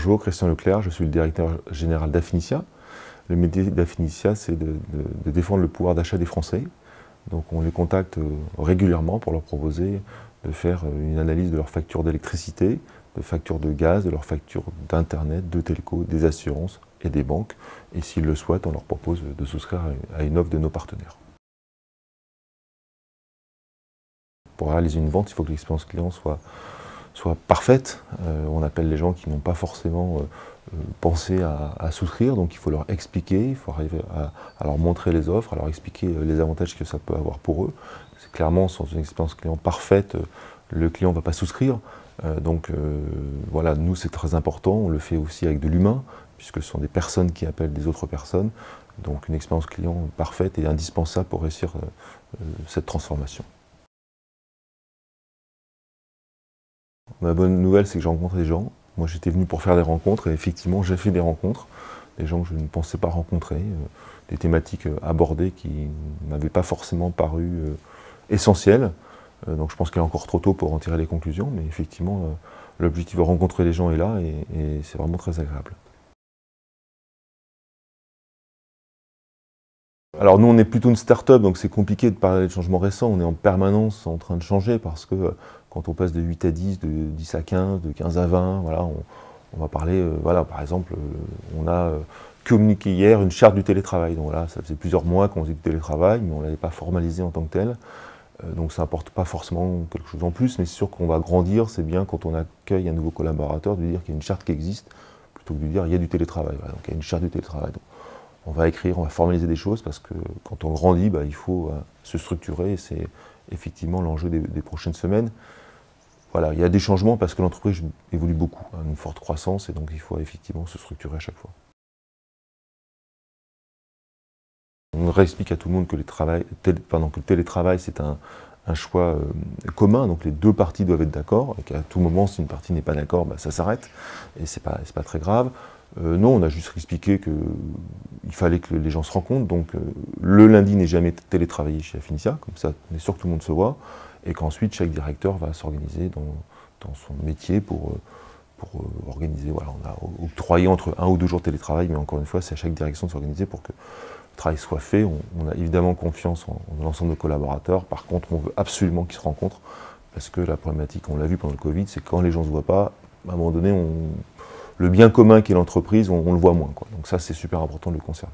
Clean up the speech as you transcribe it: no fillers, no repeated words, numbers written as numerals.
Bonjour, Christian Leclerc, je suis le directeur général d'Affinitia. Le métier d'Affinitia, c'est de défendre le pouvoir d'achat des Français. Donc on les contacte régulièrement pour leur proposer de faire une analyse de leurs factures d'électricité, de factures de gaz, de leurs factures d'internet, de téléco, des assurances et des banques. Et s'ils le souhaitent, on leur propose de souscrire à une offre de nos partenaires. Pour réaliser une vente, il faut que l'expérience client soit parfaite. On appelle les gens qui n'ont pas forcément pensé à souscrire, donc il faut leur expliquer, il faut arriver à leur montrer les offres, à leur expliquer les avantages que ça peut avoir pour eux. C'est clairement, sans une expérience client parfaite, le client ne va pas souscrire. Voilà, nous c'est très important, on le fait aussi avec de l'humain, puisque ce sont des personnes qui appellent des autres personnes. Donc une expérience client parfaite est indispensable pour réussir cette transformation. Ma bonne nouvelle, c'est que j'ai rencontré des gens. Moi, j'étais venu pour faire des rencontres et effectivement, j'ai fait des rencontres. Des gens que je ne pensais pas rencontrer, des thématiques abordées qui ne m'avaient pas forcément paru essentielles. Donc je pense qu'il est encore trop tôt pour en tirer les conclusions, mais effectivement, l'objectif de rencontrer les gens est là et c'est vraiment très agréable. Alors nous, on est plutôt une start-up, donc c'est compliqué de parler de changements récents. On est en permanence en train de changer parce que quand on passe de 8 à 10, de 10 à 15, de 15 à 20, voilà, on va parler, voilà, par exemple, on a communiqué hier une charte du télétravail. Donc voilà, ça faisait plusieurs mois qu'on faisait du télétravail, mais on ne l'avait pas formalisé en tant que tel. Donc ça n'apporte pas forcément quelque chose en plus, mais c'est sûr qu'on va grandir. C'est bien quand on accueille un nouveau collaborateur de dire qu'il y a une charte qui existe, plutôt que de dire il y a du télétravail. Voilà, donc il y a une charte du télétravail. Donc, on va écrire, on va formaliser des choses parce que quand on grandit, il faut se structurer et c'est effectivement l'enjeu des prochaines semaines. Voilà, il y a des changements parce que l'entreprise évolue beaucoup, une forte croissance et donc il faut effectivement se structurer à chaque fois. On réexplique à tout le monde que le télétravail c'est un choix commun, donc les deux parties doivent être d'accord et qu'à tout moment, si une partie n'est pas d'accord, ça s'arrête et c'est pas très grave. Non, on a juste expliqué qu'il fallait que les gens se rencontrent, donc le lundi n'est jamais télétravaillé chez Affinitia, comme ça on est sûr que tout le monde se voit, et qu'ensuite chaque directeur va s'organiser dans son métier pour organiser, voilà, on a octroyé entre 1 ou 2 jours de télétravail, mais encore une fois c'est à chaque direction de s'organiser pour que le travail soit fait. On a évidemment confiance en l'ensemble de nos collaborateurs, par contre on veut absolument qu'ils se rencontrent, parce que la problématique, on l'a vu pendant le Covid, c'est que quand les gens ne se voient pas, à un moment donné, le bien commun qui est l'entreprise, on le voit moins, quoi. Donc ça, c'est super important de le conserver.